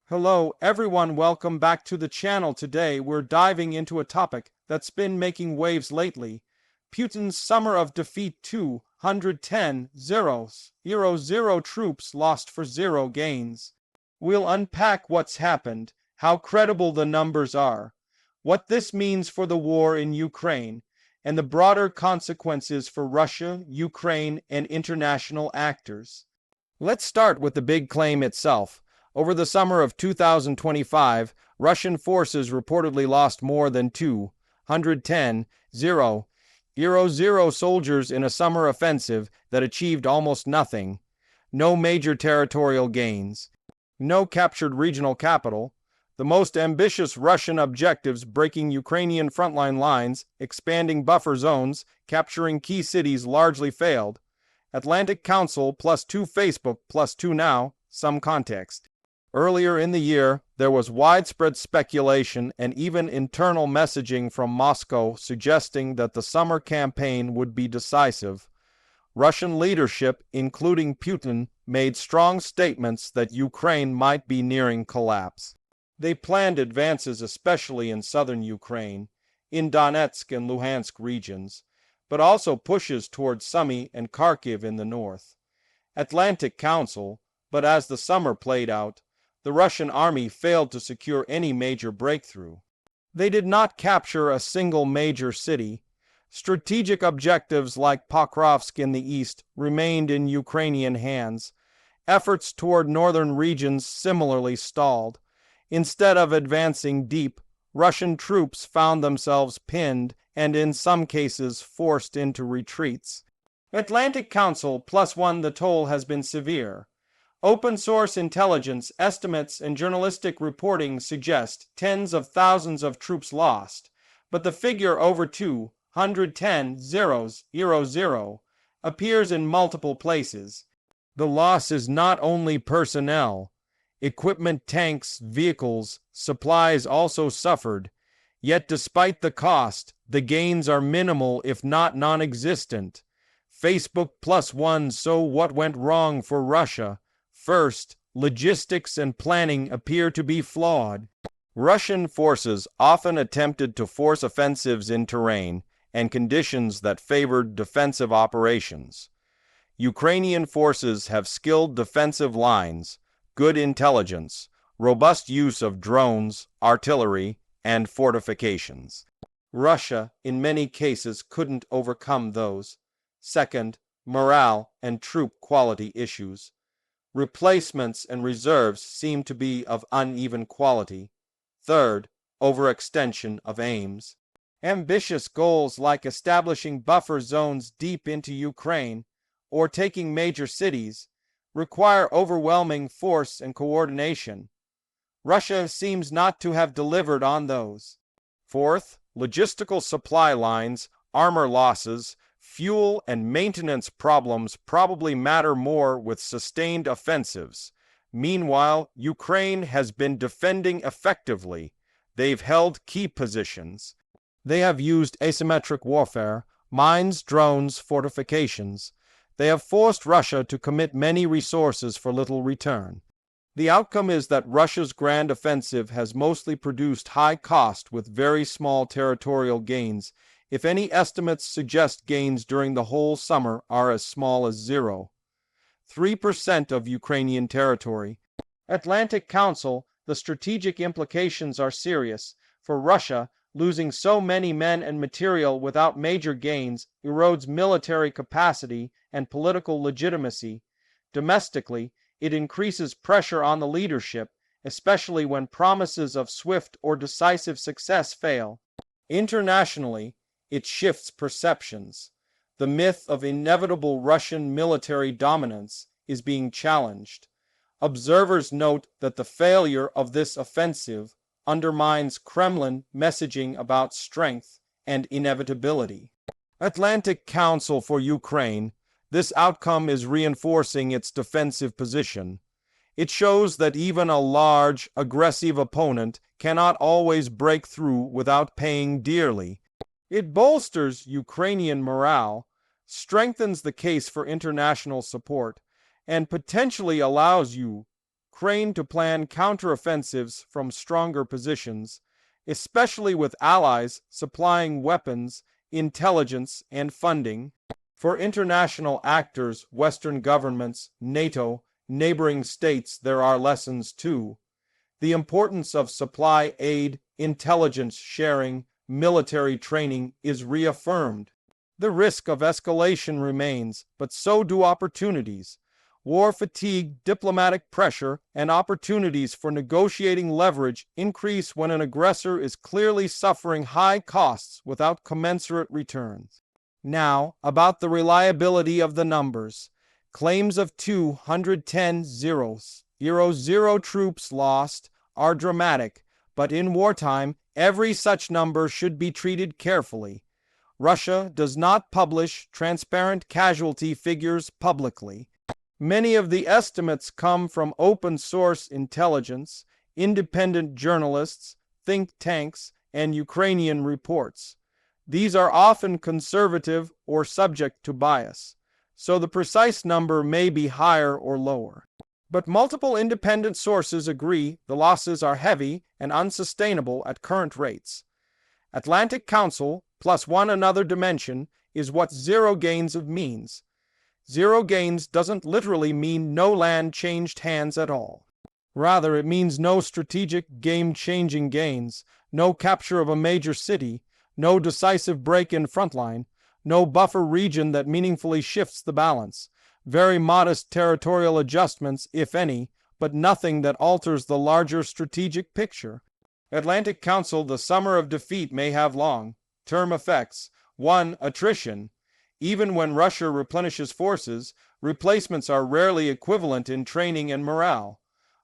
Hello everyone, welcome back to the channel. Today we're diving into a topic that's been making waves lately. Putin's summer of defeat 210 0 troops lost for zero gains. We'll unpack what's happened, how credible the numbers are, what this means for the war in Ukraine, and the broader consequences for Russia, Ukraine, and international actors. Let's start with the big claim itself. Over the summer of 2025, Russian forces reportedly lost more than 210,000 soldiers in a summer offensive that achieved almost nothing. No major territorial gains. No captured regional capital. The most ambitious Russian objectives breaking Ukrainian frontline lines, expanding buffer zones, capturing key cities largely failed. Atlantic Council +2 Facebook +2 now, some context. Earlier in the year, there was widespread speculation and even internal messaging from Moscow suggesting that the summer campaign would be decisive. Russian leadership, including Putin, made strong statements that Ukraine might be nearing collapse. They planned advances especially in southern Ukraine, in Donetsk and Luhansk regions, but also pushes towards Sumy and Kharkiv in the north. Atlantic Council, but as the summer played out, the Russian army failed to secure any major breakthrough. They did not capture a single major city. Strategic objectives like Pokrovsk in the east remained in Ukrainian hands. Efforts toward northern regions similarly stalled. Instead of advancing deep, Russian troops found themselves pinned and in some cases forced into retreats. Atlantic Council +1 The toll has been severe. Open source intelligence estimates and journalistic reporting suggest tens of thousands of troops lost, but the figure over 210,000 appears in multiple places. The loss is not only personnel. Equipment, tanks, vehicles, supplies also suffered. Yet despite the cost, the gains are minimal if not non-existent. Facebook +1 So what went wrong for Russia? First, logistics and planning appear to be flawed. Russian forces often attempted to force offensives in terrain and conditions that favored defensive operations. Ukrainian forces have skilled defensive lines, good intelligence, robust use of drones, artillery, and fortifications. Russia, in many cases, couldn't overcome those. Second, morale and troop quality issues. Replacements and reserves seem to be of uneven quality. Third, overextension of aims. Ambitious goals like establishing buffer zones deep into Ukraine or taking major cities require overwhelming force and coordination. Russia seems not to have delivered on those. Fourth, logistical supply lines, armor losses, fuel and maintenance problems probably matter more with sustained offensives. Meanwhile, Ukraine has been defending effectively. They've held key positions. They have used asymmetric warfare, mines, drones, fortifications. They have forced Russia to commit many resources for little return. The outcome is that Russia's grand offensive has mostly produced high cost with very small territorial gains. If any estimates suggest gains during the whole summer are as small as 0.3% of Ukrainian territory. Atlantic Council, the strategic implications are serious. For Russia, losing so many men and material without major gains erodes military capacity and political legitimacy. Domestically, it increases pressure on the leadership, especially when promises of swift or decisive success fail. Internationally, it shifts perceptions. The myth of inevitable Russian military dominance is being challenged. Observers note that the failure of this offensive undermines Kremlin messaging about strength and inevitability. Atlantic Council for Ukraine. This outcome is reinforcing its defensive position. It shows that even a large, aggressive opponent cannot always break through without paying dearly. It bolsters Ukrainian morale, strengthens the case for international support, and potentially allows Ukraine to plan counteroffensives from stronger positions, especially with allies supplying weapons, intelligence, and funding. For international actors, Western governments, NATO, neighboring states, there are lessons too. The importance of supply aid, intelligence sharing, military training is reaffirmed. The risk of escalation remains, but so do opportunities. War fatigue, diplomatic pressure, and opportunities for negotiating leverage increase when an aggressor is clearly suffering high costs without commensurate returns. Now, about the reliability of the numbers. Claims of 210 zero troops lost are dramatic, but in wartime, every such number should be treated carefully. Russia does not publish transparent casualty figures publicly. Many of the estimates come from open-source intelligence, independent journalists, think tanks, and Ukrainian reports. These are often conservative or subject to bias, so the precise number may be higher or lower. But multiple independent sources agree the losses are heavy and unsustainable at current rates. Atlantic Council plus one another dimension is what zero gains means. Zero gains doesn't literally mean no land changed hands at all. Rather, it means no strategic game-changing gains, no capture of a major city, no decisive break in Frontline, no buffer region that meaningfully shifts the balance, very modest territorial adjustments, if any, but nothing that alters the larger strategic picture. Atlantic Council, the summer of defeat may have long-term effects. 1. Attrition. Even when Russia replenishes forces, replacements are rarely equivalent in training and morale.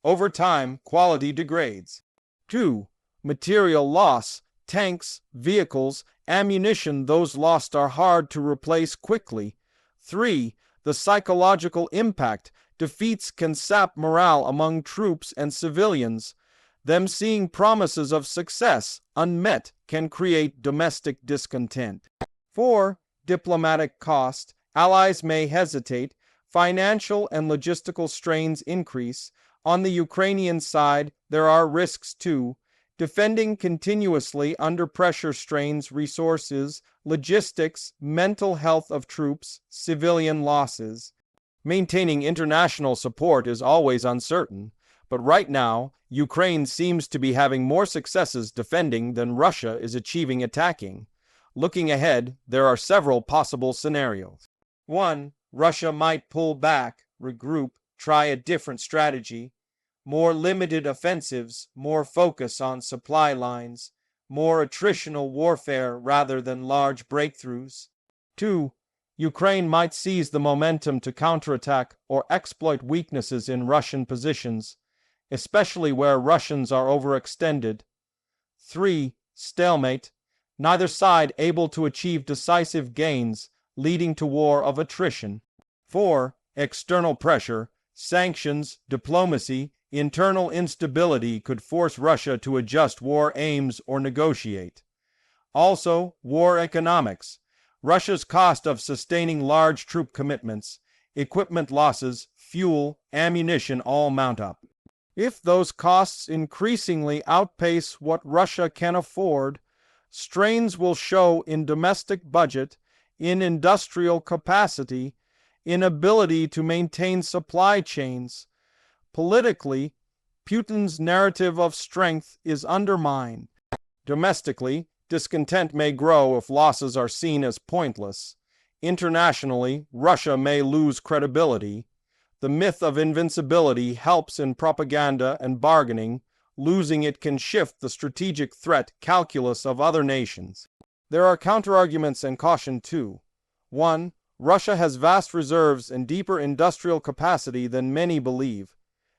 Over time, quality degrades. 2. Material loss. Tanks, vehicles, ammunition, those lost are hard to replace quickly. 3. The psychological impact. Defeats can sap morale among troops and civilians. Them seeing promises of success unmet can create domestic discontent. 4. Diplomatic cost. Allies may hesitate. Financial and logistical strains increase. On the Ukrainian side, there are risks too. Defending continuously under pressure strains resources, logistics, mental health of troops, civilian losses. Maintaining international support is always uncertain, but right now, Ukraine seems to be having more successes defending than Russia is achieving attacking. Looking ahead, there are several possible scenarios. 1. Russia might pull back, regroup, try a different strategy. More limited offensives, more focus on supply lines, more attritional warfare rather than large breakthroughs. 2. Ukraine might seize the momentum to counterattack or exploit weaknesses in Russian positions, especially where Russians are overextended. 3. Stalemate. Neither side able to achieve decisive gains, leading to war of attrition. 4. External pressure, sanctions, diplomacy, internal instability could force Russia to adjust war aims or negotiate. Also, war economics. Russia's cost of sustaining large troop commitments, equipment losses, fuel, ammunition all mount up. If those costs increasingly outpace what Russia can afford, strains will show in domestic budget, in industrial capacity, in ability to maintain supply chains. Politically, Putin's narrative of strength is undermined. Domestically, discontent may grow if losses are seen as pointless. Internationally, Russia may lose credibility. The myth of invincibility helps in propaganda and bargaining. Losing it can shift the strategic threat calculus of other nations. There are counterarguments and caution too. 1. Russia has vast reserves and deeper industrial capacity than many believe.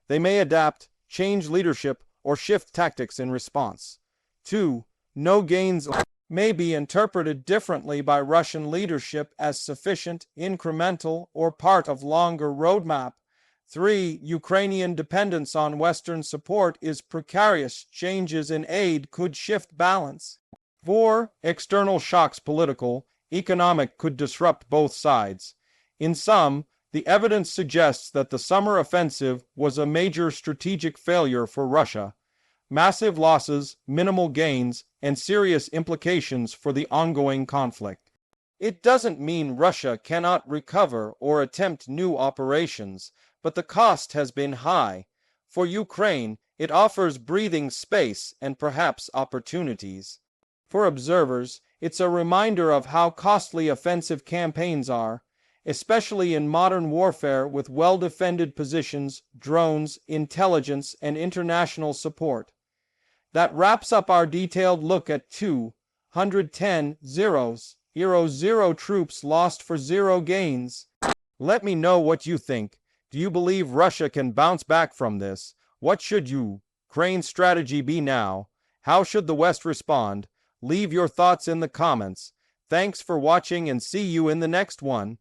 They may adapt, change leadership, or shift tactics in response. 2. No gains may be interpreted differently by Russian leadership as sufficient, incremental, or part of longer roadmap. 3. Ukrainian dependence on Western support is precarious. Changes in aid could shift balance. 4. External shocks, political, economic, could disrupt both sides. In sum, The evidence suggests that the summer offensive was a major strategic failure for Russia. Massive losses, minimal gains, and serious implications for the ongoing conflict. It doesn't mean Russia cannot recover or attempt new operations, but the cost has been high. For Ukraine, it offers breathing space and perhaps opportunities. For observers, it's a reminder of how costly offensive campaigns are, especially in modern warfare with well-defended positions, drones, intelligence, and international support. That wraps up our detailed look at 210 0 troops lost for zero gains. Let me know what you think. Do you believe Russia can bounce back from this? What should Ukraine's strategy be now? How should the West respond? Leave your thoughts in the comments. Thanks for watching and see you in the next one.